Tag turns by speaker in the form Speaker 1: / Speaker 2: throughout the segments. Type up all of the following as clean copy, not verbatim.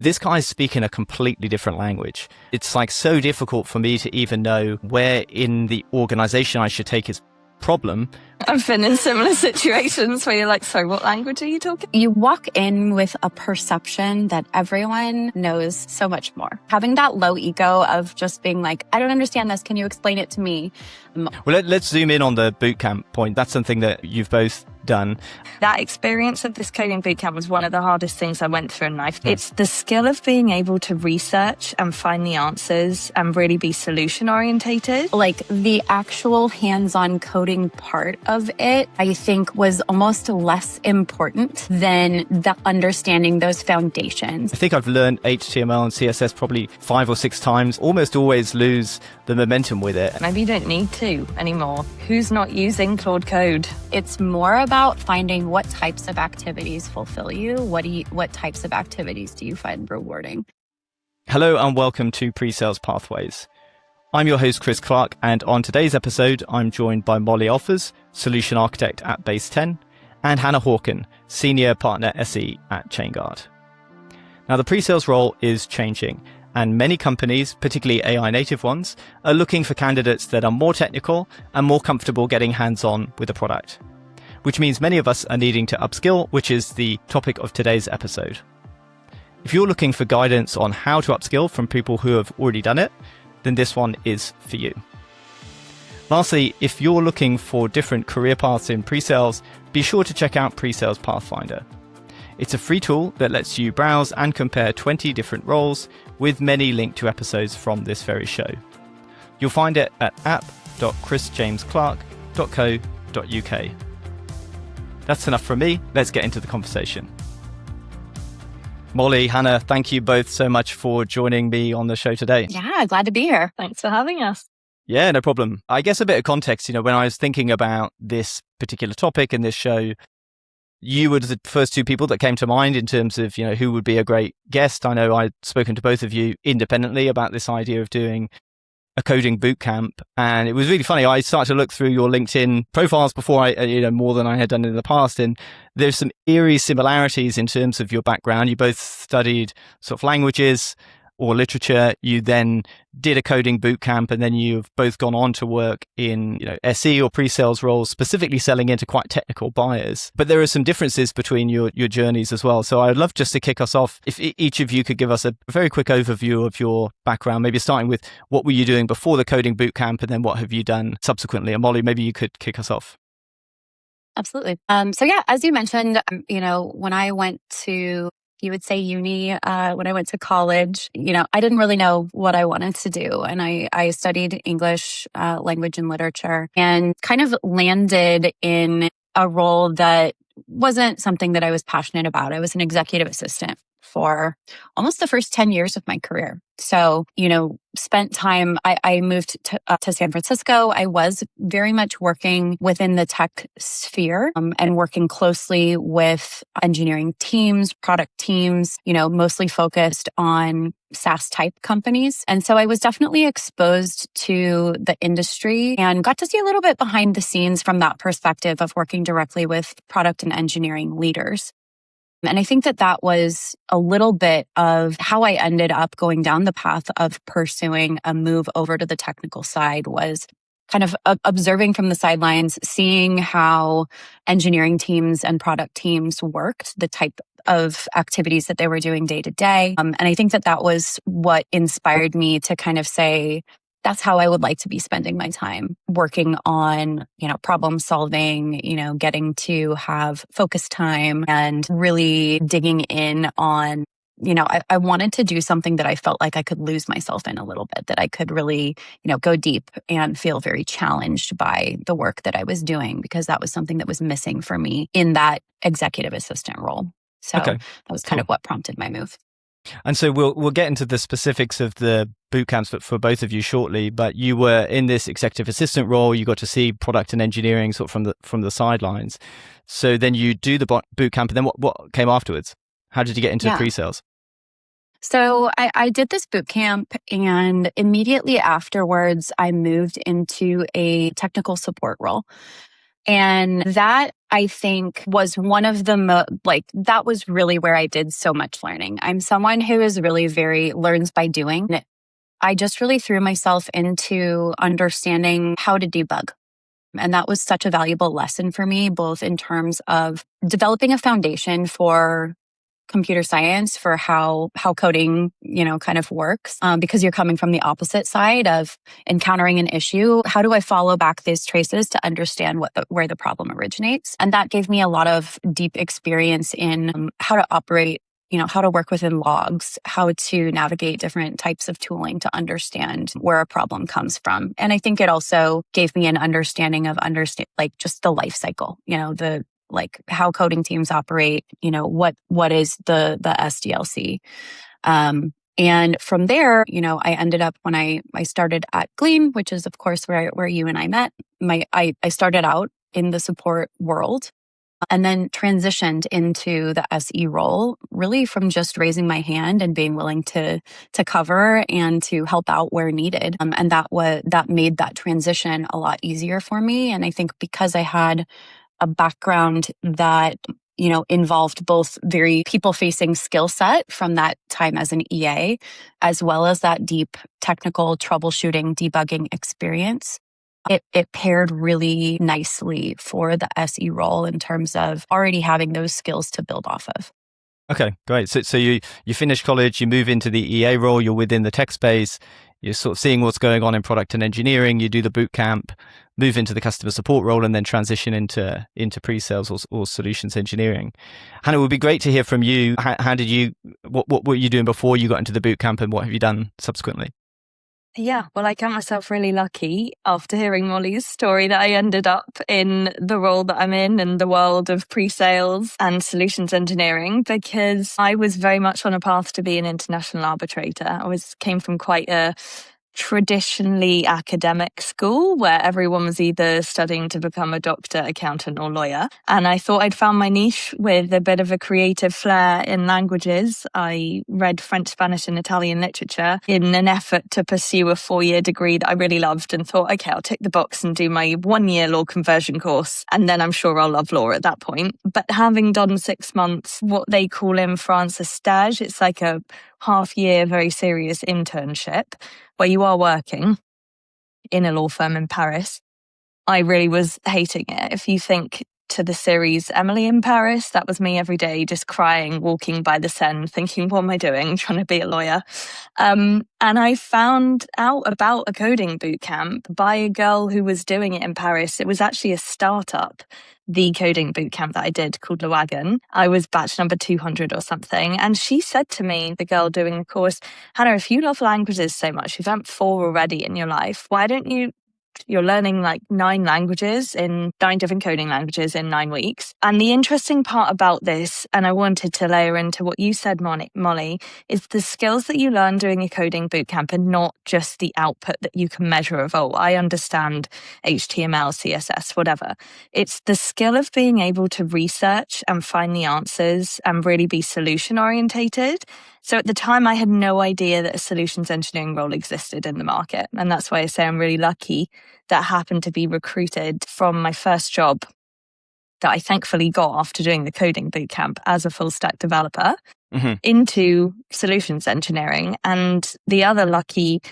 Speaker 1: This guy's speaking a completely different language. It's like so difficult for me to even know where in the organization I should take his problem.
Speaker 2: I've been in similar situations where you're like, sorry, what language are you talking?
Speaker 3: You walk in with a perception that everyone knows so much more. Having that low ego of just being like, I don't understand this. Can you explain it to me?
Speaker 1: Well, let's zoom in on the bootcamp point. That's something that you've both done.
Speaker 2: That experience of this coding bootcamp was one of the hardest things I went through in life. It's the skill of being able to research and find the answers and really be solution orientated.
Speaker 3: Like the actual hands-on coding part of it, I think was almost less important than the understanding those foundations.
Speaker 1: I think I've learned HTML and CSS probably 5 or 6 times, almost always lose the momentum with it.
Speaker 2: Maybe you don't need to anymore. Who's not using Claude Code?
Speaker 3: It's more about finding what types of activities fulfill you. What types of activities do you find rewarding?
Speaker 1: Hello and welcome to Pre-Sales Pathways. I'm your host, Chris Clark, and on today's episode, I'm joined by Molly Elfers, Solution Architect at Base 10, and Hannah Hawken, Senior Partner SE at ChainGuard. Now, the pre-sales role is changing, and many companies, particularly AI native ones, are looking for candidates that are more technical and more comfortable getting hands-on with the product, which means many of us are needing to upskill, which is the topic of today's episode. If you're looking for guidance on how to upskill from people who have already done it, then this one is for you. Lastly, if you're looking for different career paths in pre-sales, be sure to check out Pre-Sales Pathfinder. It's a free tool that lets you browse and compare 20 different roles with many linked to episodes from this very show. You'll find it at app.chrisjamesclark.co.uk. That's enough from me. Let's get into the conversation. Molly, Hannah, thank you both so much for joining me on the show today.
Speaker 3: Yeah, glad to be here.
Speaker 2: Thanks for having us.
Speaker 1: Yeah, no problem. I guess a bit of context, when I was thinking about this particular topic in this show, you were the first two people that came to mind in terms of, who would be a great guest. I know I'd spoken to both of you independently about this idea of doing a coding bootcamp, and it was really funny. I started to look through your LinkedIn profiles before I, more than I had done in the past, and there's some eerie similarities in terms of your background. You both studied sort of languages or literature. You then did a coding bootcamp, and then you've both gone on to work in, SE or pre-sales roles, specifically selling into quite technical buyers. But there are some differences between your journeys as well. So I'd love just to kick us off, if each of you could give us a very quick overview of your background, maybe starting with what were you doing before the coding bootcamp, and then what have you done subsequently? And Molly, maybe you could kick us off.
Speaker 3: Absolutely. So yeah, as you mentioned, when I went to you would say uni, when I went to college, I didn't really know what I wanted to do. And I studied English, language and literature, and kind of landed in a role that wasn't something that I was passionate about. I was an executive assistant for almost the first 10 years of my career. So, spent time, I moved to San Francisco. I was very much working within the tech sphere and working closely with engineering teams, product teams, mostly focused on SaaS type companies. And so I was definitely exposed to the industry and got to see a little bit behind the scenes from that perspective of working directly with product and engineering leaders. And I think that was a little bit of how I ended up going down the path of pursuing a move over to the technical side, was kind of observing from the sidelines, seeing how engineering teams and product teams worked, the type of activities that they were doing day to day. And I think that was what inspired me to kind of say, that's how I would like to be spending my time, working on, problem solving, getting to have focus time and really digging in on, I wanted to do something that I felt like I could lose myself in a little bit, that I could really, go deep and feel very challenged by the work that I was doing, because that was something that was missing for me in that executive assistant role. So that was kind of what prompted my move.
Speaker 1: And so we'll get into the specifics of the bootcamps for both of you shortly, but you were in this executive assistant role. You got to see product and engineering sort of from the sidelines. So then you do the bootcamp, and then what came afterwards? How did you get into pre-sales?
Speaker 3: So I did this bootcamp, and immediately afterwards, I moved into a technical support role. And that, I think, was one of the that was really where I did so much learning. I'm someone who is really learns by doing. I just really threw myself into understanding how to debug. And that was such a valuable lesson for me, both in terms of developing a foundation for computer science, for how coding, kind of works, because you're coming from the opposite side of encountering an issue. How do I follow back these traces to understand where the problem originates? And that gave me a lot of deep experience in how to operate, how to work within logs, how to navigate different types of tooling to understand where a problem comes from. And I think it also gave me an understanding of just the life cycle, how coding teams operate, what is the SDLC. And from there, I ended up, when I started at Glean, which is of course where you and I met, I started out in the support world and then transitioned into the SE role, really from just raising my hand and being willing to cover and to help out where needed. And that made that transition a lot easier for me. And I think because I had a background that, involved both very people-facing skill set from that time as an EA, as well as that deep technical troubleshooting, debugging experience, it paired really nicely for the SE role in terms of already having those skills to build off of.
Speaker 1: Okay, great. So you finish college, you move into the EA role, you're within the tech space, you're sort of seeing what's going on in product and engineering, you do the boot camp, move into the customer support role, and then transition into pre-sales or solutions engineering. Hannah, it would be great to hear from you. What were you doing before you got into the boot camp, and what have you done subsequently?
Speaker 2: Yeah, well, I count myself really lucky after hearing Molly's story that I ended up in the role that I'm in the world of pre-sales and solutions engineering, because I was very much on a path to be an international arbitrator. I came from quite a traditionally academic school where everyone was either studying to become a doctor, accountant, or lawyer. And I thought I'd found my niche with a bit of a creative flair in languages. I read French, Spanish, and Italian literature in an effort to pursue a 4-year degree that I really loved, and thought, okay, I'll tick the box and do my 1-year law conversion course, and then I'm sure I'll love law at that point. But having done 6 months, what they call in France a stage, it's like a half-year, very serious internship where you are working in a law firm in Paris, I really was hating it. If you think to the series Emily in Paris, that was me every day, just crying, walking by the Seine, thinking, what am I doing? Trying to be a lawyer. And I found out about a coding bootcamp by a girl who was doing it in Paris. It was actually a startup, the coding bootcamp that I did, called Le Wagon. I was batch number 200 or something. And she said to me, the girl doing the course, Hannah, if you love languages so much, you've had 4 already in your life, why don't you're learning like 9 different coding languages in 9 weeks. And the interesting part about this, and I wanted to layer into what you said, Molly, is the skills that you learn doing a coding bootcamp are not just the output that you can measure of, oh, I understand HTML, CSS, whatever. It's the skill of being able to research and find the answers and really be solution orientated. So at the time, I had no idea that a solutions engineering role existed in the market. And that's why I say I'm really lucky that happened to be recruited from my first job that I thankfully got after doing the coding bootcamp as a full stack developer into solutions engineering. And the other lucky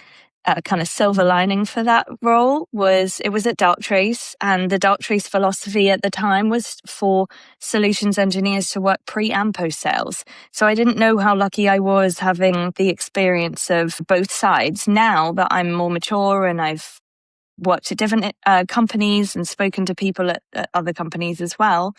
Speaker 2: kind of silver lining for that role was it was at Darktrace, and the Darktrace philosophy at the time was for solutions engineers to work pre and post sales. So I didn't know how lucky I was having the experience of both sides. Now that I'm more mature and I've worked at different companies and spoken to people at other companies as well,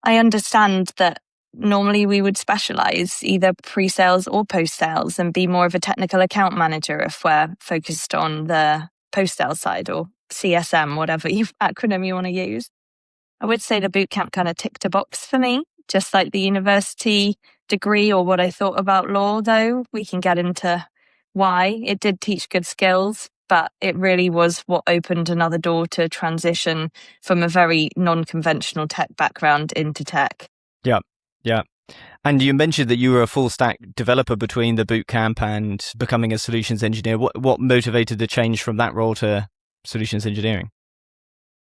Speaker 2: I understand that normally we would specialize either pre-sales or post-sales and be more of a technical account manager if we're focused on the post-sales side, or CSM, whatever acronym you want to use. I would say the bootcamp kind of ticked a box for me, just like the university degree or what I thought about law, though. We can get into why. It did teach good skills, but it really was what opened another door to transition from a very non-conventional tech background into tech.
Speaker 1: Yeah. And you mentioned that you were a full stack developer between the bootcamp and becoming a solutions engineer. What motivated the change from that role to solutions engineering?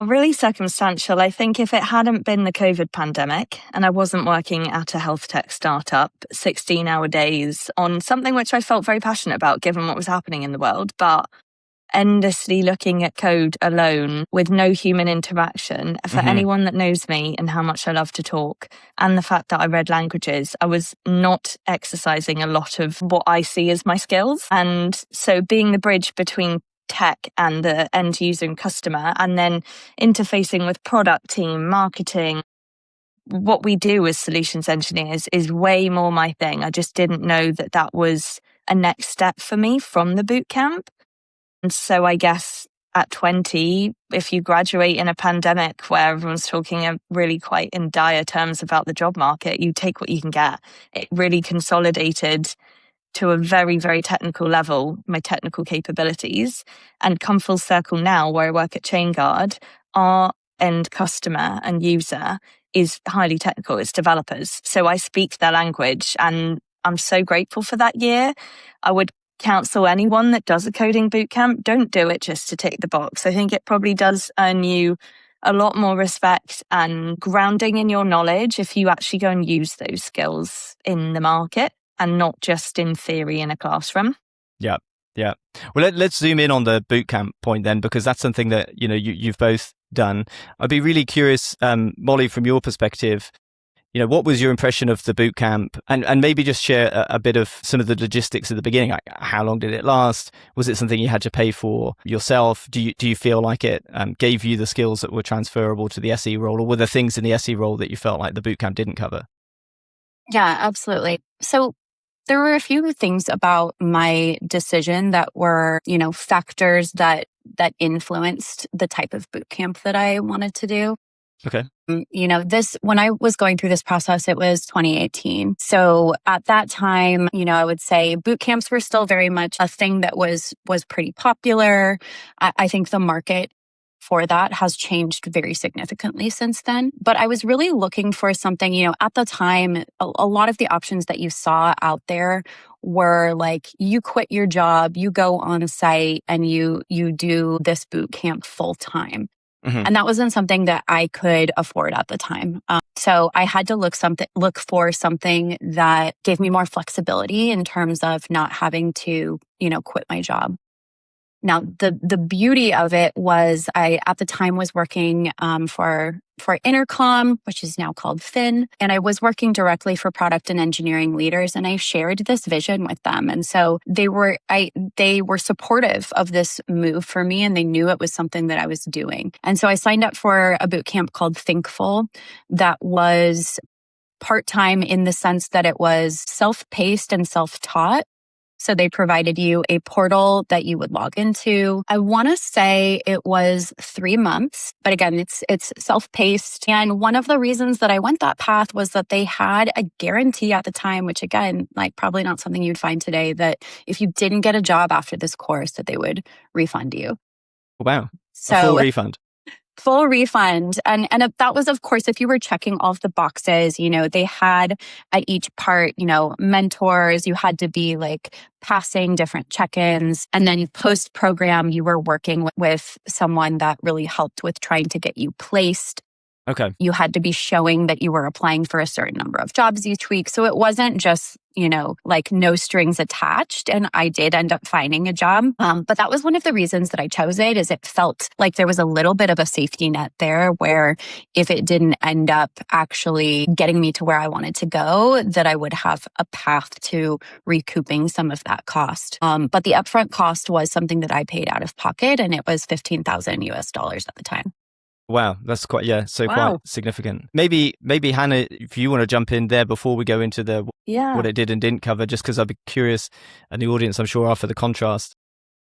Speaker 2: Really circumstantial. I think if it hadn't been the COVID pandemic and I wasn't working at a health tech startup, 16-hour days on something which I felt very passionate about given what was happening in the world, but endlessly looking at code alone with no human interaction. For anyone that knows me and how much I love to talk, and the fact that I read languages, I was not exercising a lot of what I see as my skills. And so being the bridge between tech and the end user and customer, and then interfacing with product team, marketing, what we do as solutions engineers is way more my thing. I just didn't know that that was a next step for me from the bootcamp. And so I guess at 20, if you graduate in a pandemic where everyone's talking really quite in dire terms about the job market, you take what you can get. It really consolidated to a very, very technical level, my technical capabilities, and come full circle now where I work at ChainGuard, our end customer and user is highly technical. It's developers. So I speak their language and I'm so grateful for that year. I would counsel anyone that does a coding bootcamp, don't do it just to tick the box. I think it probably does earn you a lot more respect and grounding in your knowledge if you actually go and use those skills in the market and not just in theory in a classroom.
Speaker 1: Yeah. Yeah. Well, let's zoom in on the bootcamp point then, because that's something that, you've both done. I'd be really curious, Molly, from your perspective, what was your impression of the boot camp? And maybe just share a bit of some of the logistics at the beginning. Like, how long did it last? Was it something you had to pay for yourself? Do you feel like it gave you the skills that were transferable to the SE role, or were there things in the SE role that you felt like the boot camp didn't cover?
Speaker 3: Yeah, absolutely. So there were a few things about my decision that were, factors that influenced the type of boot camp that I wanted to do.
Speaker 1: Okay.
Speaker 3: When I was going through this process, it was 2018. So at that time, I would say boot camps were still very much a thing that was pretty popular. I think the market for that has changed very significantly since then. But I was really looking for something, at the time, a lot of the options that you saw out there were like, you quit your job, you go on site and you do this boot camp full time.
Speaker 1: Mm-hmm.
Speaker 3: And that wasn't something that I could afford at the time. So I had to look for something that gave me more flexibility in terms of not having to, quit my job. Now, the beauty of it was I, at the time, was working for Intercom, which is now called Fin. And I was working directly for product and engineering leaders. And I shared this vision with them. And so they were supportive of this move for me. And they knew it was something that I was doing. And so I signed up for a boot camp called Thinkful that was part-time in the sense that it was self-paced and self-taught. So they provided you a portal that you would log into. I want to say it was 3 months, but again, it's self-paced. And one of the reasons that I went that path was that they had a guarantee at the time, which again, like probably not something you'd find today, that if you didn't get a job after this course, that they would refund you.
Speaker 1: Wow.
Speaker 3: So
Speaker 1: a full refund.
Speaker 3: Full refund. And that was, of course, if you were checking all of the boxes, they had at each part, mentors, you had to be like passing different check-ins. And then post-program, you were working with someone that really helped with trying to get you placed.
Speaker 1: Okay.
Speaker 3: You had to be showing that you were applying for a certain number of jobs each week. So it wasn't just, like no strings attached. And I did end up finding a job. But that was one of the reasons that I chose it, is it felt like there was a little bit of a safety net there where if it didn't end up actually getting me to where I wanted to go, that I would have a path to recouping some of that cost. But the upfront cost was something that I paid out of pocket, and it was $15,000 US at the time.
Speaker 1: Wow, that's quite
Speaker 2: Wow.
Speaker 1: quite significant. Maybe Hannah, if you want to jump in there before we go into what it did and didn't cover, just because I'd be curious, and the audience, I'm sure, are for the contrast.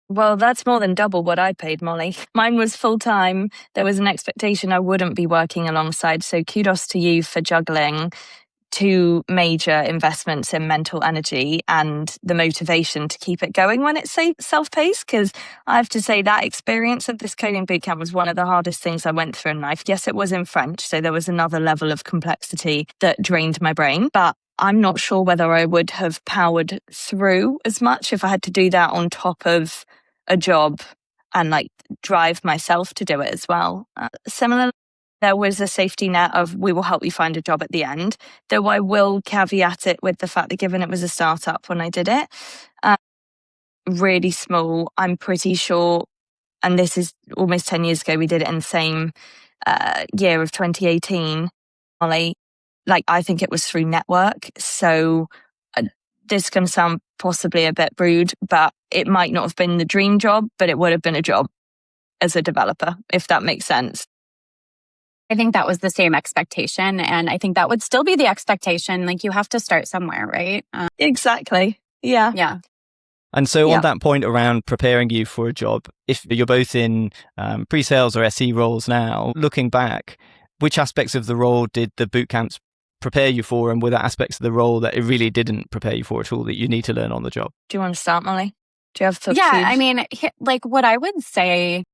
Speaker 2: Well, that's more than double what I paid, Molly. Mine was full time. There was an expectation I wouldn't be working alongside. So kudos to you for juggling 2 major investments in mental energy and the motivation to keep it going when it's self-paced. Because I have to say that experience of this coding bootcamp was one of the hardest things I went through in life. Yes, it was in French, so there was another level of complexity that drained my brain. But I'm not sure whether I would have powered through as much if I had to do that on top of a job and like drive myself to do it as well. Similarly, there was a safety net of we will help you find a job at the end, though I will caveat it with the fact that given it was a startup when I did it, really small, I'm pretty sure, and this is almost 10 years ago, we did it in the same year of 2018, Molly, like I think it was through network. So this can sound possibly a bit rude, but it might not have been the dream job, but it would have been a job as a developer, if that makes sense.
Speaker 3: I think that was the same expectation. And I think that would still be the expectation. Like you have to start somewhere, right?
Speaker 2: Exactly. Yeah.
Speaker 3: Yeah.
Speaker 1: And so on that point around preparing you for a job, if you're both in pre-sales or SE roles now, looking back, which aspects of the role did the bootcamps prepare you for, and were there aspects of the role that it really didn't prepare you for at all that you need to learn on the job?
Speaker 2: Do you want to start, Molly? Do you have thoughts?
Speaker 3: Yeah, I mean, like what I would say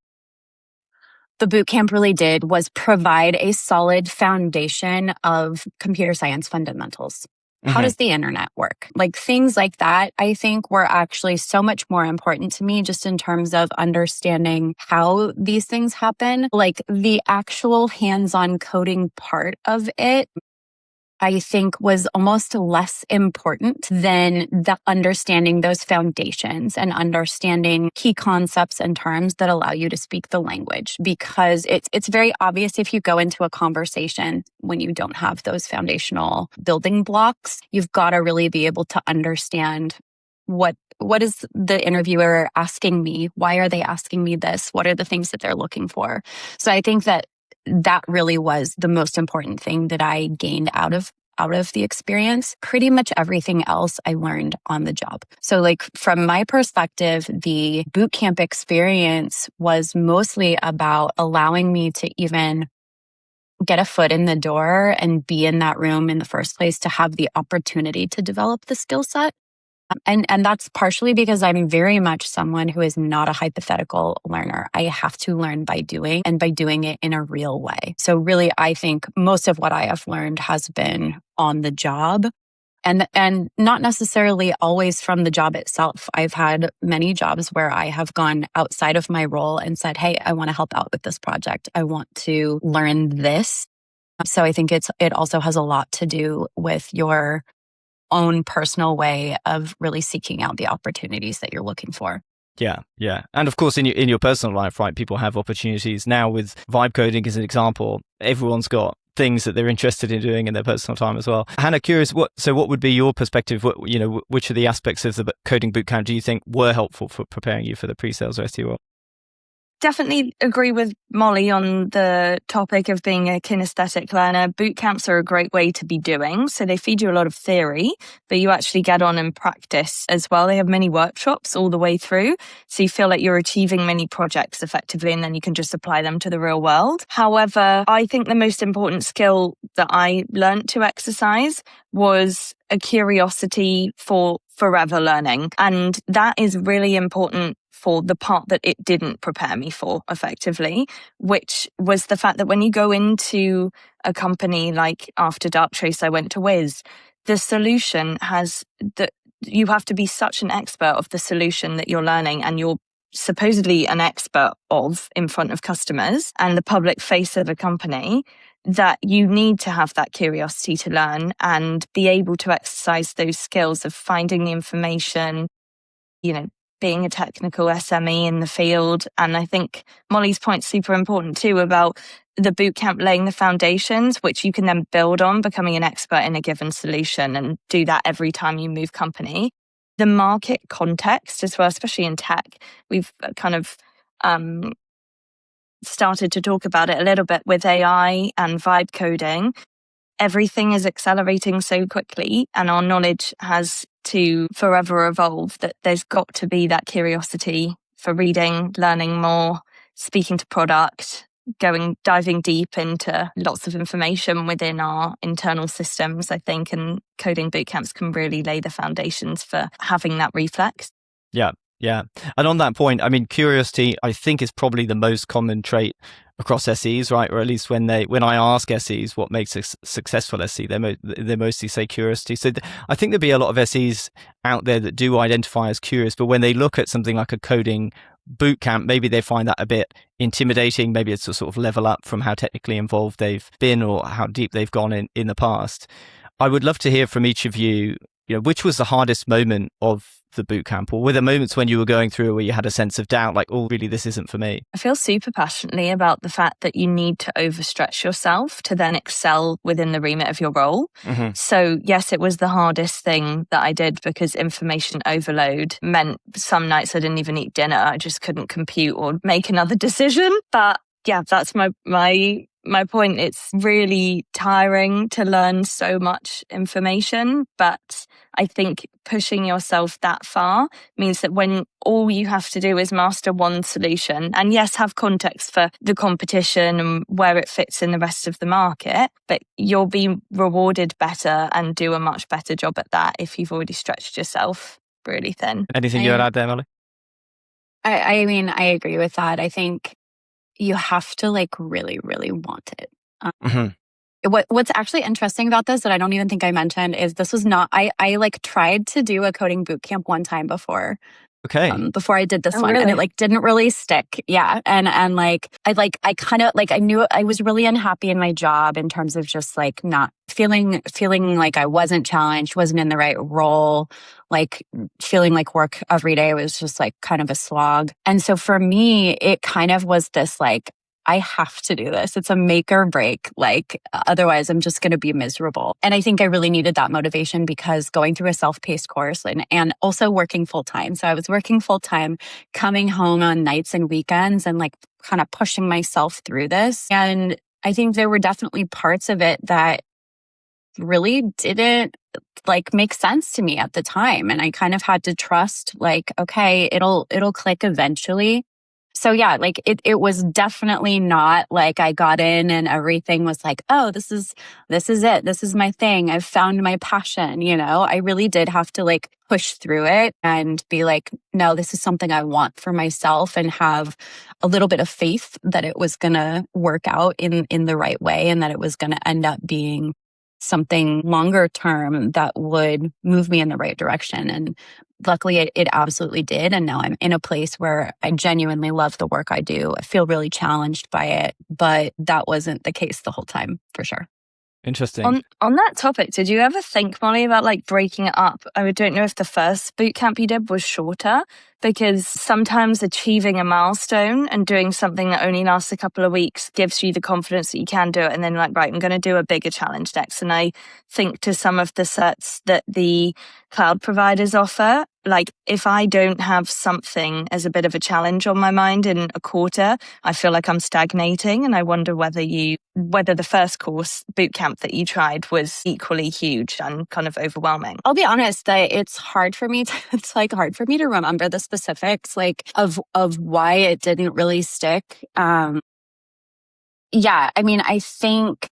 Speaker 3: the bootcamp really did was provide a solid foundation of computer science fundamentals. How does the internet work? Like things like that, I think were actually so much more important to me just in terms of understanding how these things happen. Like the actual hands-on coding part of it, I think was almost less important than the understanding those foundations and understanding key concepts and terms that allow you to speak the language. Because it's very obvious if you go into a conversation when you don't have those foundational building blocks, you've got to really be able to understand what is the interviewer asking me? Why are they asking me this? What are the things that they're looking for? So I think that really was the most important thing that I gained out of the experience. Pretty much everything else I learned on the job. So like from my perspective, the bootcamp experience was mostly about allowing me to even get a foot in the door and be in that room in the first place to have the opportunity to develop the skill set. And that's partially because I'm very much someone who is not a hypothetical learner. I have to learn by doing, and by doing it in a real way. So really, I think most of what I have learned has been on the job and not necessarily always from the job itself. I've had many jobs where I have gone outside of my role and said, hey, I want to help out with this project. I want to learn this. So I think it also has a lot to do with your own personal way of really seeking out the opportunities that you're looking for.
Speaker 1: Yeah. And of course, in your personal life, right, people have opportunities. Now with vibe coding as an example, everyone's got things that they're interested in doing in their personal time as well. Hannah, curious, what would be your perspective? Which of the aspects of the coding bootcamp do you think were helpful for preparing you for the pre-sales or SE role?
Speaker 2: Definitely agree with Molly on the topic of being a kinesthetic learner. Boot camps are a great way to be doing. So they feed you a lot of theory, but you actually get on and practice as well. They have many workshops all the way through. So you feel like you're achieving many projects effectively, and then you can just apply them to the real world. However, I think the most important skill that I learned to exercise was a curiosity for forever learning. And that is really important for the part that it didn't prepare me for effectively, which was the fact that when you go into a company like after Darktrace, I went to Wiz, the solution has that you have to be such an expert of the solution that you're learning and you're supposedly an expert of in front of customers and the public face of a company, that you need to have that curiosity to learn and be able to exercise those skills of finding the information, being a technical SME in the field. And I think Molly's point's super important too about the bootcamp laying the foundations, which you can then build on, becoming an expert in a given solution and do that every time you move company. The market context as well, especially in tech, we've kind of started to talk about it a little bit with AI and vibe coding. Everything is accelerating so quickly and our knowledge has to forever evolve that there's got to be that curiosity for reading, learning more, speaking to product, diving deep into lots of information within our internal systems, I think, and coding bootcamps can really lay the foundations for having that reflex.
Speaker 1: Yeah. And on that point, I mean, curiosity, I think, is probably the most common trait across SEs, right? Or at least when I ask SEs what makes a successful SE, they mostly say curiosity. So I think there'd be a lot of SEs out there that do identify as curious, but when they look at something like a coding boot camp, maybe they find that a bit intimidating. Maybe it's a sort of level up from how technically involved they've been or how deep they've gone in the past. I would love to hear from each of you, which was the hardest moment of the boot camp, or were there moments when you were going through where you had a sense of doubt, like, oh, really, this isn't for me?
Speaker 2: I feel super passionately about the fact that you need to overstretch yourself to then excel within the remit of your role.
Speaker 1: Mm-hmm.
Speaker 2: So yes, it was the hardest thing that I did because information overload meant some nights I didn't even eat dinner. I just couldn't compute or make another decision. But yeah, that's my point. It's really tiring to learn so much information, but I think pushing yourself that far means that when all you have to do is master one solution, and yes, have context for the competition and where it fits in the rest of the market, but you'll be rewarded better and do a much better job at that if you've already stretched yourself really thin.
Speaker 1: Anything you would add there, Molly?
Speaker 3: I mean, I agree with that. I think you have to really, really want it. What's actually interesting about this that I don't even think I mentioned is this was not, I tried to do a coding bootcamp one time before.
Speaker 1: Okay.
Speaker 3: Before I did this one,
Speaker 2: really?
Speaker 3: and it didn't really stick. Yeah. And I kind of I knew I was really unhappy in my job in terms of just not feeling like I wasn't challenged, wasn't in the right role, feeling like work every day was just kind of a slog. And so for me, it kind of was this I have to do this. It's a make or break. Otherwise I'm just going to be miserable. And I think I really needed that motivation because going through a self-paced course and also working full time. So I was working full time, coming home on nights and weekends and kind of pushing myself through this. And I think there were definitely parts of it that really didn't make sense to me at the time. And I kind of had to trust okay, it'll click eventually. So yeah, it was definitely not I got in and everything was oh, this is it. This is my thing. I've found my passion. I really did have to push through it and be no, this is something I want for myself and have a little bit of faith that it was going to work out in the right way and that it was going to end up being something longer term that would move me in the right direction. And luckily it absolutely did. And now I'm in a place where I genuinely love the work I do. I feel really challenged by it, but that wasn't the case the whole time for sure.
Speaker 1: Interesting.
Speaker 2: On that topic, did you ever think, Molly, about breaking it up? I don't know if the first boot camp you did was shorter, because sometimes achieving a milestone and doing something that only lasts a couple of weeks gives you the confidence that you can do it. And then right, I'm going to do a bigger challenge next. And I think to some of the certs that the cloud providers offer, if I don't have something as a bit of a challenge on my mind in a quarter, I feel like I'm stagnating. And I wonder whether the first course boot camp that you tried was equally huge and kind of overwhelming.
Speaker 3: I'll be honest that it's hard for me to remember the specifics of why it didn't really stick. Yeah, I mean, I think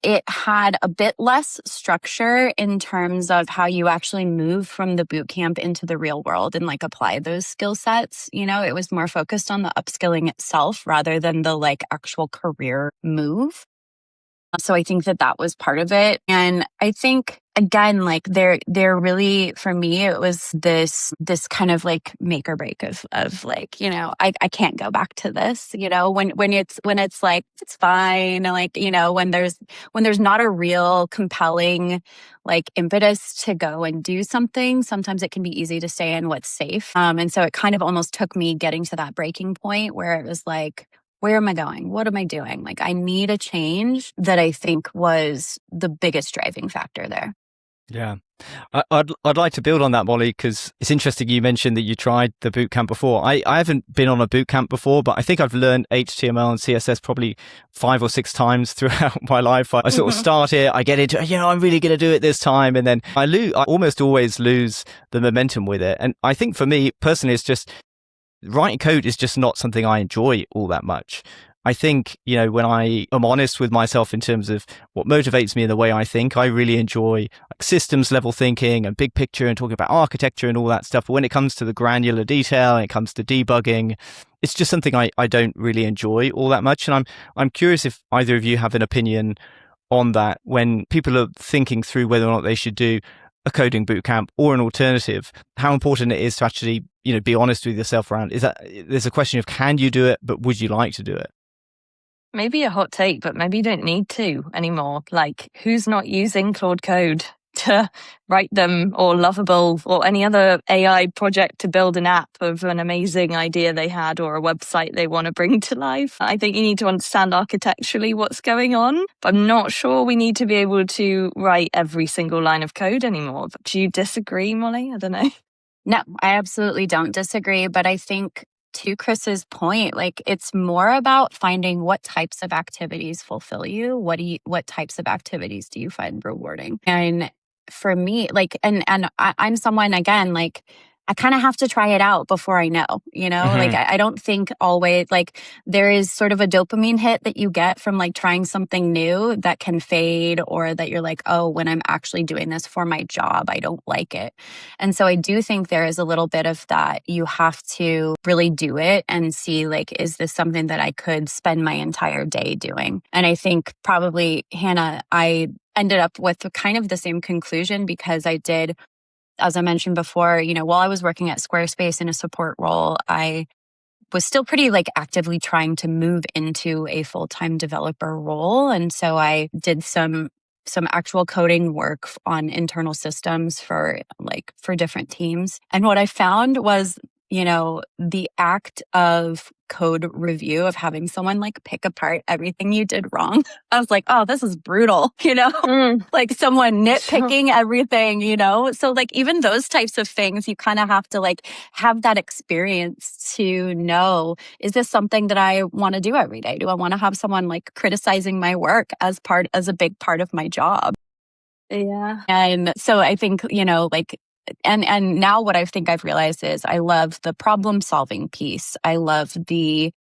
Speaker 3: it had a bit less structure in terms of how you actually move from the boot camp into the real world and apply those skill sets. It was more focused on the upskilling itself rather than the actual career move. So I think that was part of it. And I think, again, there really, for me, it was this kind of make or break of I can't go back to this, when it's it's fine. When there's not a real compelling, impetus to go and do something, sometimes it can be easy to stay in what's safe. And so it kind of almost took me getting to that breaking point where it was where am I going? What am I doing? I need a change that I think was the biggest driving factor there.
Speaker 1: Yeah. I'd like to build on that, Molly, because it's interesting you mentioned that you tried the bootcamp before. I haven't been on a bootcamp before, but I think I've learned HTML and CSS probably 5 or 6 times throughout my life. I sort of start it, I get into it, I'm really going to do it this time, and then I almost always lose the momentum with it. And I think for me personally, it's just writing code is just not something I enjoy all that much. I think, when I am honest with myself in terms of what motivates me in the way I think, I really enjoy systems level thinking and big picture and talking about architecture and all that stuff. But when it comes to the granular detail and it comes to debugging, it's just something I don't really enjoy all that much. And I'm curious if either of you have an opinion on that when people are thinking through whether or not they should do a coding bootcamp or an alternative, how important it is to actually, be honest with yourself around, is that there's a question of can you do it, but would you like to do it?
Speaker 2: Maybe a hot take, but maybe you don't need to anymore. Like, who's not using Claude Code to write them, or Lovable, or any other AI project to build an app of an amazing idea they had, or a website they want to bring to life? I think you need to understand architecturally what's going on, but I'm not sure we need to be able to write every single line of code anymore. Do you disagree, Molly? I don't know.
Speaker 3: No, I absolutely don't disagree. But I think to Chris's point, like it's more about finding what types of activities fulfill you. What types of activities do you find rewarding? And for me, like, I'm someone, again, like, I kind of have to try it out before I know, like I don't think always, like, there is sort of a dopamine hit that you get from like trying something new that can fade, or that you're like, oh, when I'm actually doing this for my job, I don't like it. And so I do think there is a little bit of that. You have to really do it and see, like, is this something that I could spend my entire day doing? And I think probably, Hannah, I ended up with kind of the same conclusion, because I did, as I mentioned before, while I was working at Squarespace in a support role, I was still pretty like actively trying to move into a full-time developer role. And so I did some actual coding work on internal systems for different teams. And what I found was, the act of code review, of having someone like pick apart everything you did wrong. I was like, oh, this is brutal, like someone nitpicking everything, So like even those types of things, you kind of have to like have that experience to know, is this something that I want to do every day? Do I want to have someone like criticizing my work as a big part of my job?
Speaker 2: Yeah.
Speaker 3: And so I think, like, and now what I think I've realized is I love the problem solving piece. I love the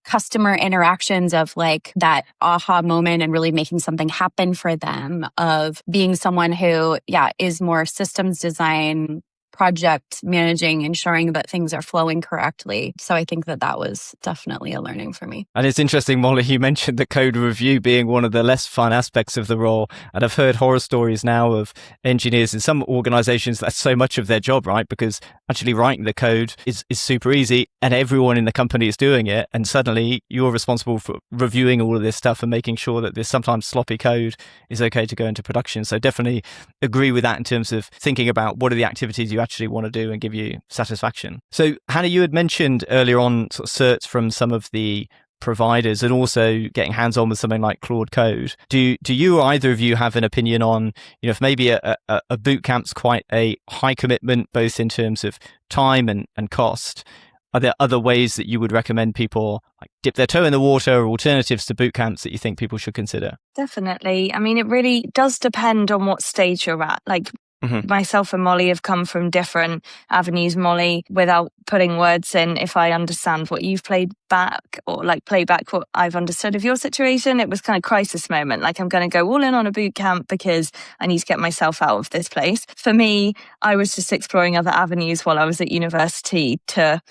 Speaker 3: customer interactions of like that aha moment and really making something happen for them, of being someone who, is more systems design, project managing, ensuring that things are flowing correctly. So I think that was definitely a learning for me.
Speaker 1: And it's interesting, Molly, you mentioned the code review being one of the less fun aspects of the role. And I've heard horror stories now of engineers in some organizations, that's so much of their job, right? Because actually writing the code is super easy and everyone in the company is doing it. And suddenly you're responsible for reviewing all of this stuff and making sure that this sometimes sloppy code is okay to go into production. So definitely agree with that in terms of thinking about what are the activities you actually want to do and give you satisfaction. So Hannah, you had mentioned earlier on sort of certs from some of the providers and also getting hands-on with something like Claude Code. Do you or either of you have an opinion on, if maybe a boot camp's quite a high commitment, both in terms of time and cost? Are there other ways that you would recommend people like dip their toe in the water, or alternatives to boot camps that you think people should consider?
Speaker 2: Definitely. I mean, it really does depend on what stage you're at. Like, myself and Molly have come from different avenues. Molly, without putting words in, if I understand what you've played back, or like play back what I've understood of your situation, it was kind of crisis moment. Like, I'm going to go all in on a boot camp because I need to get myself out of this place. For me, I was just exploring other avenues while I was at university to,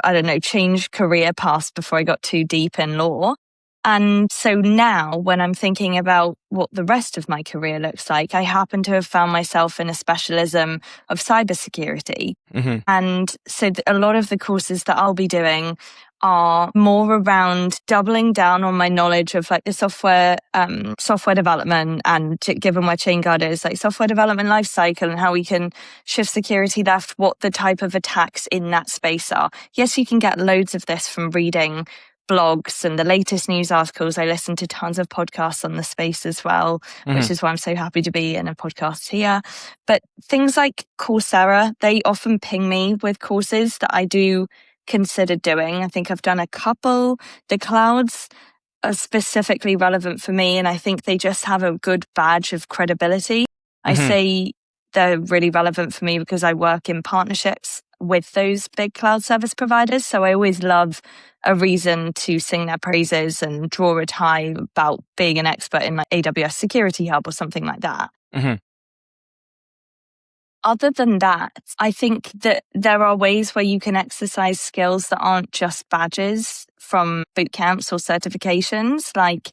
Speaker 2: I don't know, change career paths before I got too deep in law. And so now when I'm thinking about what the rest of my career looks like, I happen to have found myself in a specialism of cybersecurity. And so a lot of the courses that I'll be doing are more around doubling down on my knowledge of like the software development, and given where ChainGuard is, like software development lifecycle and how we can shift security theft, what the type of attacks in that space are. Yes, you can get loads of this from reading blogs and the latest news articles. I listen to tons of podcasts on the space as well, which is why I'm so happy to be in a podcast here. But things like Coursera, they often ping me with courses that I do consider doing. I think I've done a couple. The clouds are specifically relevant for me, and I think they just have a good badge of credibility. I say they're really relevant for me because I work in partnerships with those big cloud service providers. So I always love a reason to sing their praises and draw a tie about being an expert in like AWS Security Hub or something like that. Other than that, I think that there are ways where you can exercise skills that aren't just badges from boot camps or certifications. Like,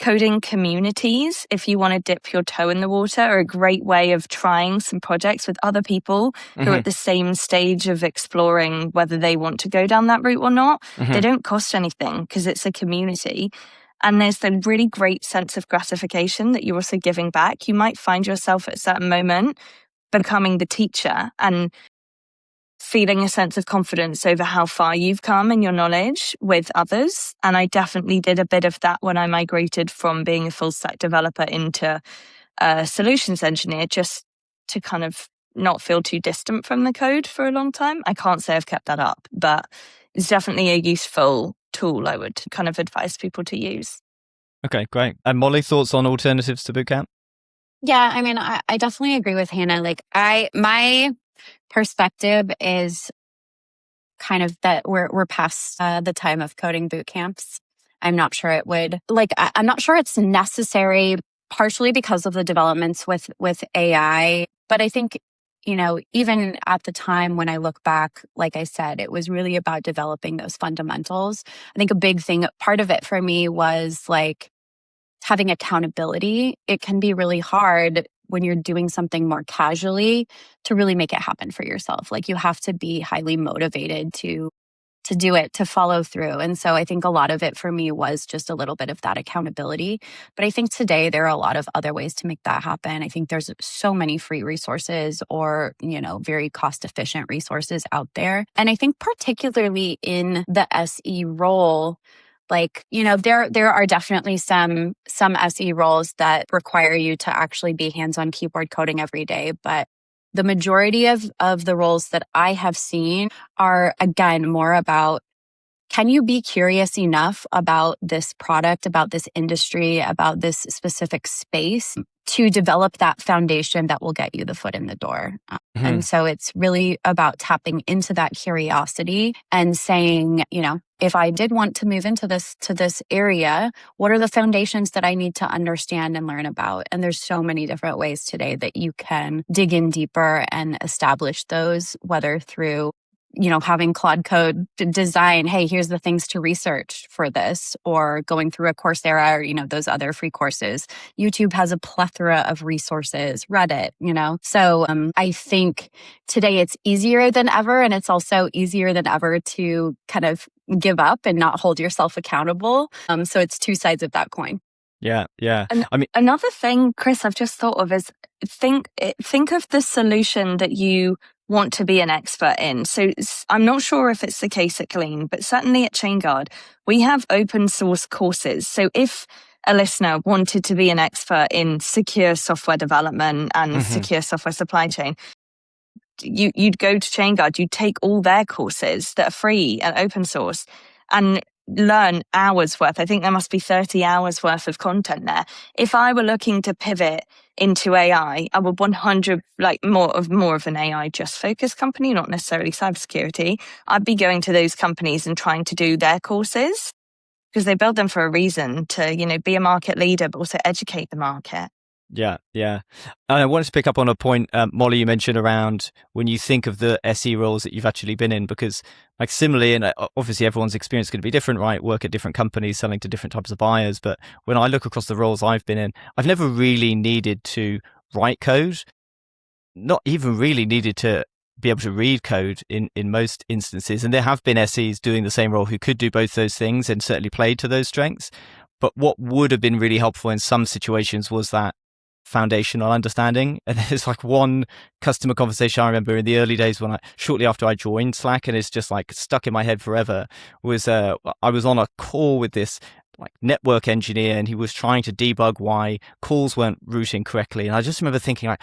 Speaker 2: coding communities, if you want to dip your toe in the water, are a great way of trying some projects with other people who are at the same stage of exploring whether they want to go down that route or not. They don't cost anything because it's a community. And there's the really great sense of gratification that you're also giving back. You might find yourself at a certain moment becoming the teacher and feeling a sense of confidence over how far you've come in your knowledge with others. And I definitely did a bit of that when I migrated from being a full stack developer into a solutions engineer, just to kind of not feel too distant from the code for a long time. I can't say I've kept that up, but it's definitely a useful tool I would kind of advise people to use.
Speaker 1: Okay, great. And Molly, thoughts on alternatives to bootcamp?
Speaker 3: Yeah, I mean, I definitely agree with Hannah. Like my perspective is kind of that we're past the time of coding boot camps. I'm not sure it would I'm not sure it's necessary, partially because of the developments with AI. But I think, even at the time when I look back, like I said, it was really about developing those fundamentals. I think a big thing, part of it for me was like having accountability. It can be really hard when you're doing something more casually to really make it happen for yourself. Like you have to be highly motivated to do it, to follow through. And so I think a lot of it for me was just a little bit of that accountability. But I think today there are a lot of other ways to make that happen. I think there's so many free resources or, very cost efficient resources out there. And I think particularly in the SE role, there are definitely some SE roles that require you to actually be hands-on keyboard coding every day. But the majority of the roles that I have seen are, again, more about, can you be curious enough about this product, about this industry, about this specific space to develop that foundation that will get you the foot in the door? And so it's really about tapping into that curiosity and saying, if I did want to move into this area, what are the foundations that I need to understand and learn about? And there's so many different ways today that you can dig in deeper and establish those, whether through having Claude Code design, hey, here's the things to research for this, or going through a Coursera or, those other free courses. YouTube has a plethora of resources, Reddit, So I think today it's easier than ever. And it's also easier than ever to kind of give up and not hold yourself accountable. So it's two sides of that coin.
Speaker 1: Yeah.
Speaker 2: And another thing, Chris, I've just thought of is think of the solution that you want to be an expert in. So I'm not sure if it's the case at Glean, but certainly at ChainGuard, we have open source courses. So if a listener wanted to be an expert in secure software development and secure software supply chain, you'd go to ChainGuard, you'd take all their courses that are free and open source and learn hours worth. I think there must be 30 hours worth of content there. If I were looking to pivot into AI, I would 100 more of an AI just focused company, not necessarily cybersecurity. I'd be going to those companies and trying to do their courses because they build them for a reason to, be a market leader, but also educate the market.
Speaker 1: Yeah. I wanted to pick up on a point, Molly, you mentioned around when you think of the SE roles that you've actually been in, because similarly, and obviously everyone's experience is going to be different, right? Work at different companies, selling to different types of buyers. But when I look across the roles I've been in, I've never really needed to write code, not even really needed to be able to read code in most instances. And there have been SEs doing the same role who could do both those things and certainly played to those strengths. But what would have been really helpful in some situations was that foundational understanding. And there's one customer conversation I remember in the early days when shortly after I joined Slack, and it's just stuck in my head forever, was I was on a call with this network engineer, and he was trying to debug why calls weren't routing correctly. And I just remember thinking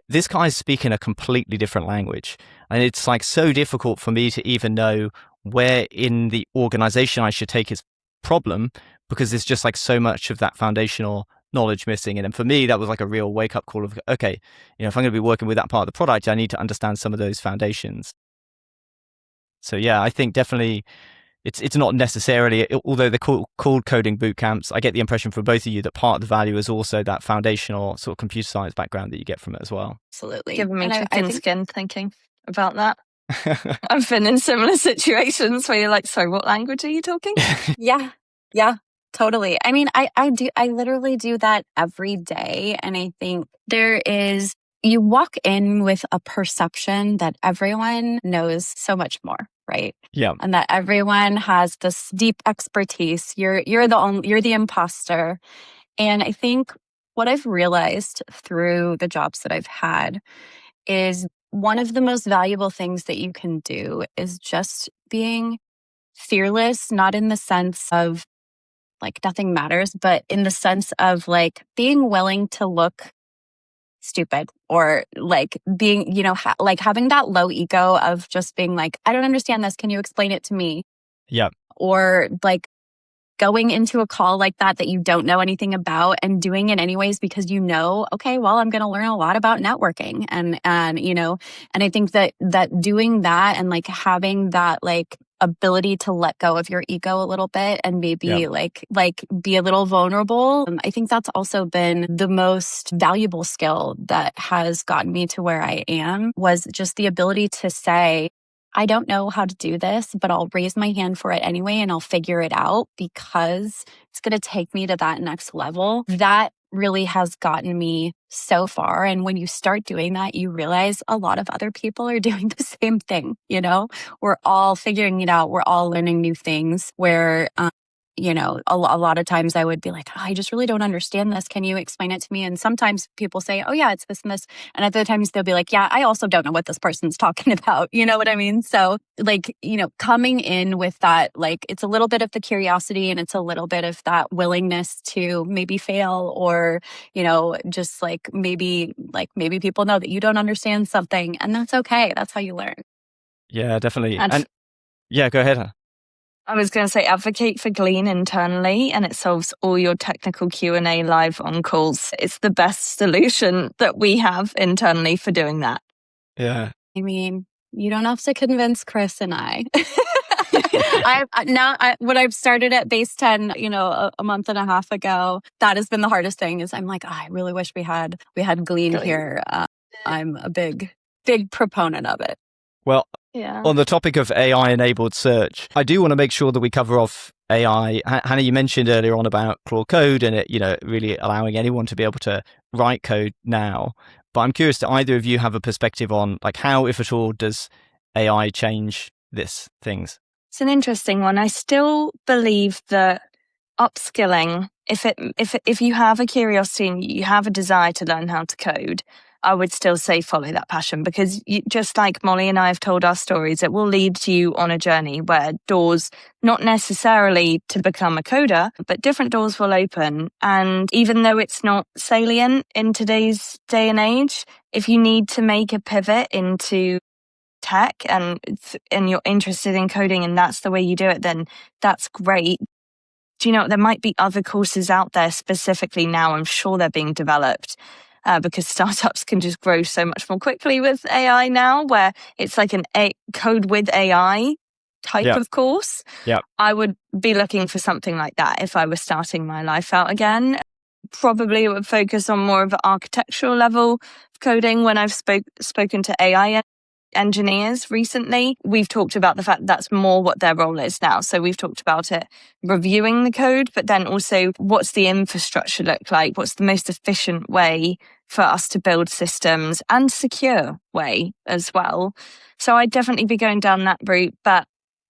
Speaker 1: this guy's speaking a completely different language, and it's so difficult for me to even know where in the organization I should take his problem, because there's just so much of that foundational knowledge missing. And for me, that was a real wake up call of, okay, if I'm going to be working with that part of the product, I need to understand some of those foundations. So yeah, I think definitely it's not necessarily, although they're called coding boot camps, I get the impression from both of you that part of the value is also that foundational sort of computer science background that you get from it as well.
Speaker 3: Absolutely.
Speaker 2: Giving me chicken skin thinking about that. I've been in similar situations where you're sorry, what language are you talking?
Speaker 3: Yeah. Totally. I mean, I literally do that every day. And I think you walk in with a perception that everyone knows so much more, right?
Speaker 1: Yeah.
Speaker 3: And that everyone has this deep expertise. You're the imposter. And I think what I've realized through the jobs that I've had is one of the most valuable things that you can do is just being fearless, not in the sense of like nothing matters, but in the sense of like being willing to look stupid or like being, like having that low ego of just being like, I don't understand this. Can you explain it to me?
Speaker 1: Yeah.
Speaker 3: Or like going into a call like that you don't know anything about and doing it anyways because okay, well, I'm going to learn a lot about networking and and I think that doing that and like having that like ability to let go of your ego a little bit and maybe like be a little vulnerable. I think that's also been the most valuable skill that has gotten me to where I am, was just the ability to say, I don't know how to do this, but I'll raise my hand for it anyway and I'll figure it out because it's going to take me to that next level. That really has gotten me so far. And when you start doing that, you realize a lot of other people are doing the same thing. We're all figuring it out. We're all learning new things where, a lot of times I would be like, I just really don't understand this. Can you explain it to me? And sometimes people say, oh yeah, it's this and this. And other times they'll be like, yeah, I also don't know what this person's talking about. You know what I mean? So like, coming in with that, like it's a little bit of the curiosity and it's a little bit of that willingness to maybe fail or, just like maybe people know that you don't understand something and that's okay. That's how you learn.
Speaker 1: Yeah, definitely. And yeah, go ahead, Hannah.
Speaker 2: I was going to say advocate for Glean internally and it solves all your technical Q&A live on calls. It's the best solution that we have internally for doing that.
Speaker 1: Yeah.
Speaker 3: I mean, you don't have to convince Chris and I. When I've started at Base 10, a month and a half ago, that has been the hardest thing is I'm like, I really wish we had Glean here. I'm a big proponent of it.
Speaker 1: Well, on the topic of AI-enabled search, I do want to make sure that we cover off AI. Hannah, you mentioned earlier on about Claude Code and it, really allowing anyone to be able to write code now. But I'm curious, do either of you have a perspective on like how, if at all, does AI change things?
Speaker 2: It's an interesting one. I still believe that upskilling, if you have a curiosity and you have a desire to learn how to code, I would still say follow that passion because just like Molly and I have told our stories, it will lead you on a journey where doors, not necessarily to become a coder, but different doors will open. And even though it's not salient in today's day and age, if you need to make a pivot into tech and you're interested in coding and that's the way you do it, then that's great. Do you know, there might be other courses out there specifically now. I'm sure they're being developed because startups can just grow so much more quickly with AI now, where it's like an code with AI type of course.
Speaker 1: Yeah. I
Speaker 2: would be looking for something like that if I was starting my life out again. Probably it would focus on more of an architectural level of coding. When I've spoken to AI engineers recently, we've talked about the fact that's more what their role is now. So we've talked about it reviewing the code, but then also what's the infrastructure look like? What's the most efficient way for us to build systems and secure way as well? So I'd definitely be going down that route, but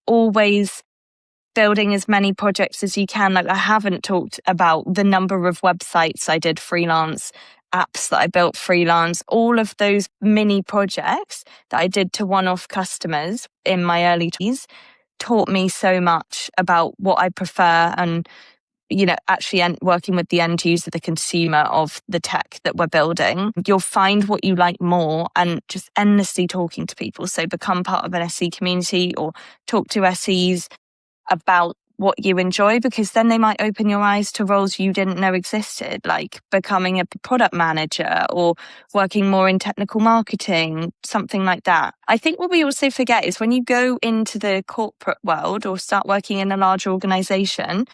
Speaker 2: always building as many projects as you can. Like I haven't talked about the number of websites I did freelance, apps that I built freelance, all of those mini projects that I did to one-off customers in my early 20s taught me so much about what I prefer and, actually working with the end user, the consumer of the tech that we're building. You'll find what you like more and just endlessly talking to people. So become part of an SE community or talk to SEs about what you enjoy, because then they might open your eyes to roles you didn't know existed, like becoming a product manager or working more in technical marketing, something like that. I think what we also forget is when you go into the corporate world or start working in a large organization,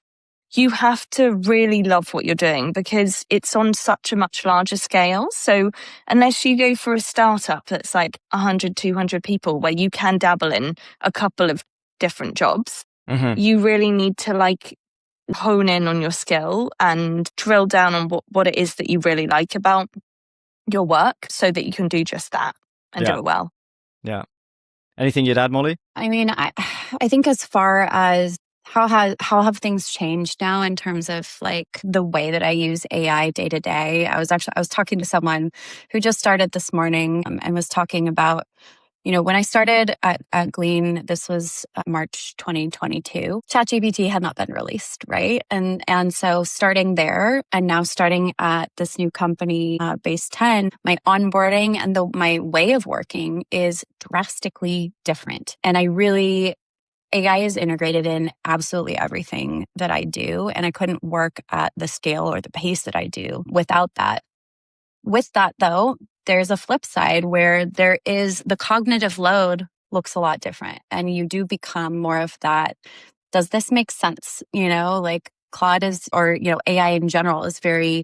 Speaker 2: you have to really love what you're doing because it's on such a much larger scale. So unless you go for a startup that's like 100, 200 people where you can dabble in a couple of different jobs, you really need to hone in on your skill and drill down on what it is that you really like about your work so that you can do just that and do it well.
Speaker 1: Yeah. Anything you'd add, Molly?
Speaker 3: I mean, I think as far as how have things changed now in terms of like the way that I use AI day to day? I was talking to someone who just started this morning and was talking about, when I started at Glean, this was March 2022, ChatGPT had not been released, right? And so starting there and now starting at this new company, Base 10, my onboarding and my way of working is drastically different. And AI is integrated in absolutely everything that I do. And I couldn't work at the scale or the pace that I do without that. With that, though, there's a flip side where there is the cognitive load looks a lot different. And you do become more of that. Does this make sense? Like Claude AI in general is very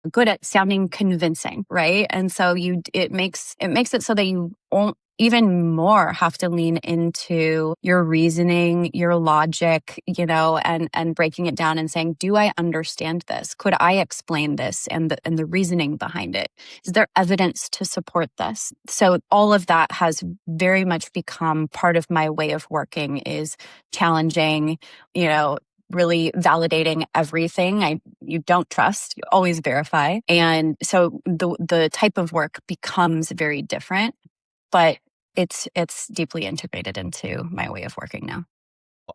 Speaker 3: good at sounding convincing, right? And so it makes it so that you won't even more have to lean into your reasoning, your logic, and breaking it down and saying, do I understand this? Could I explain this and the reasoning behind it? Is there evidence to support this? So all of that has very much become part of my way of working, is challenging, really validating everything you don't trust. You always verify. And so the type of work becomes very different, but it's deeply integrated into my way of working now.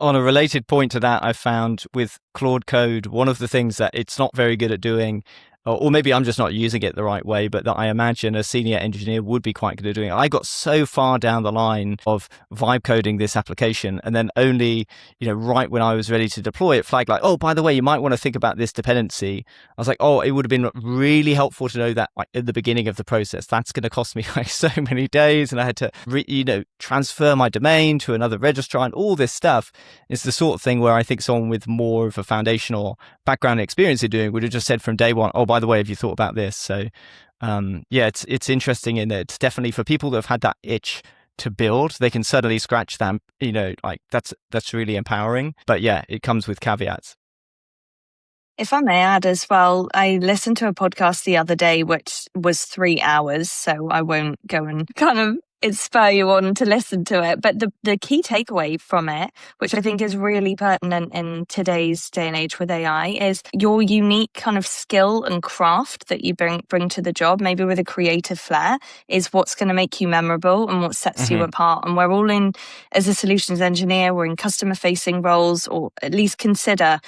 Speaker 1: On a related point to that, I found with Claude Code, one of the things that it's not very good at doing, or maybe I'm just not using it the right way, but that I imagine a senior engineer would be quite good at doing. I got so far down the line of vibe coding this application, and then only, right when I was ready to deploy it, flagged like, oh, by the way, you might want to think about this dependency. I was like, oh, it would have been really helpful to know that like at the beginning of the process. That's going to cost me like so many days, and I had to, transfer my domain to another registrar and all this stuff. It's the sort of thing where I think someone with more of a foundational background and experience in doing would have just said from day one, oh, by the way, have you thought about this? So, it's interesting in that it's definitely for people that have had that itch to build, they can suddenly scratch that, like that's really empowering. But yeah, it comes with caveats.
Speaker 2: If I may add as well, I listened to a podcast the other day, which was 3 hours, so I won't go and kind of spur you on to listen to it. But the key takeaway from it, which I think is really pertinent in today's day and age with AI, is your unique kind of skill and craft that you bring to the job, maybe with a creative flair, is what's going to make you memorable and what sets you apart. And we're all in, as a solutions engineer, we're in customer facing roles, or at least consider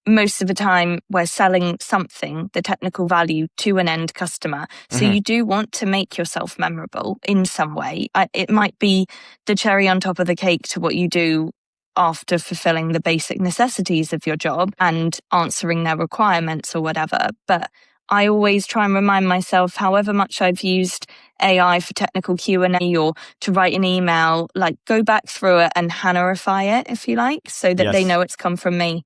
Speaker 2: most of the time we're selling something, the technical value, to an end customer. So you do want to make yourself memorable in some way. It might be the cherry on top of the cake to what you do after fulfilling the basic necessities of your job and answering their requirements or whatever. But I always try and remind myself, however much I've used AI for technical Q&A or to write an email, like go back through it and Hannahify it, if you like, so that they know it's come from me.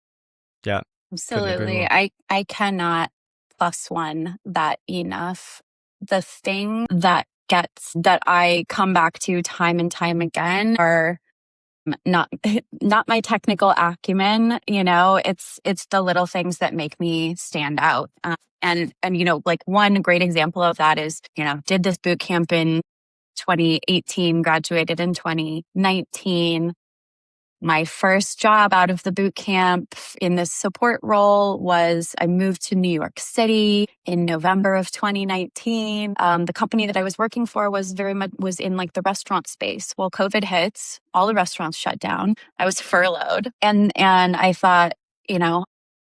Speaker 1: Yeah,
Speaker 3: absolutely. I cannot plus one that enough. The thing that I come back to time and time again are not my technical acumen. It's the little things that make me stand out. And like one great example of that is, did this boot camp in 2018, graduated in 2019. My first job out of the boot camp in this support role was I moved to New York City in November of 2019. The company that I was working for was in like the restaurant space. Well, COVID hits, all the restaurants shut down. I was furloughed, and I thought,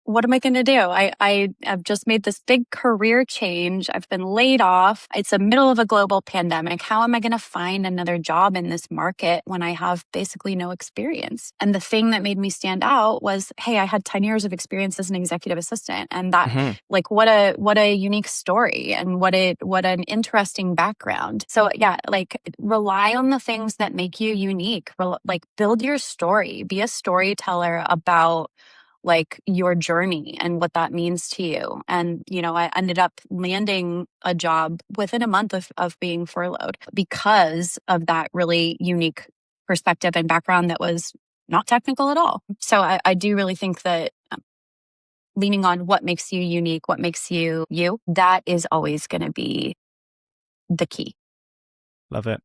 Speaker 3: what am I going to do? I've just made this big career change. I've been laid off. It's the middle of a global pandemic. How am I going to find another job in this market when I have basically no experience? And the thing that made me stand out was, hey, I had 10 years of experience as an executive assistant. And that, like, what a unique story and what an interesting background. So yeah, like rely on the things that make you unique. Like build your story, be a storyteller about like your journey and what that means to you. And, I ended up landing a job within a month of being furloughed because of that really unique perspective and background that was not technical at all. So I do really think that leaning on what makes you unique, what makes you you, that is always going to be the key.
Speaker 1: Love it.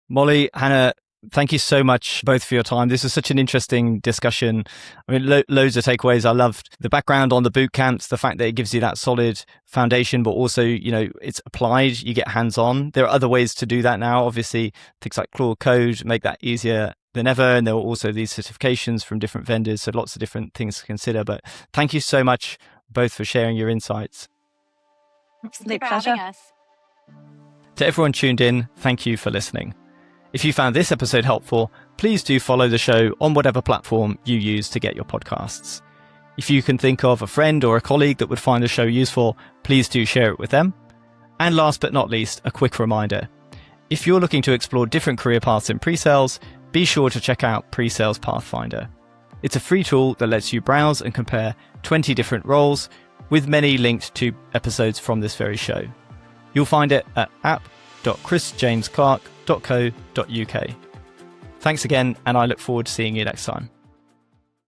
Speaker 1: Molly, Hannah, thank you so much both for your time. This was such an interesting discussion. I mean, loads of takeaways. I loved the background on the boot camps, the fact that it gives you that solid foundation, but also, it's applied, you get hands-on. There are other ways to do that now. Obviously, things like Claude Code make that easier than ever. And there are also these certifications from different vendors. So lots of different things to consider. But thank you so much both for sharing your insights.
Speaker 3: Absolute pleasure.
Speaker 1: To everyone tuned in, thank you for listening. If you found this episode helpful, please do follow the show on whatever platform you use to get your podcasts. If you can think of a friend or a colleague that would find the show useful, please do share it with them. And last but not least, a quick reminder. If you're looking to explore different career paths in pre-sales, be sure to check out Pre-Sales Pathfinder. It's a free tool that lets you browse and compare 20 different roles, with many linked to episodes from this very show. You'll find it at app.chrisjamesclark.co.uk. Thanks again, and I look forward to seeing you next time.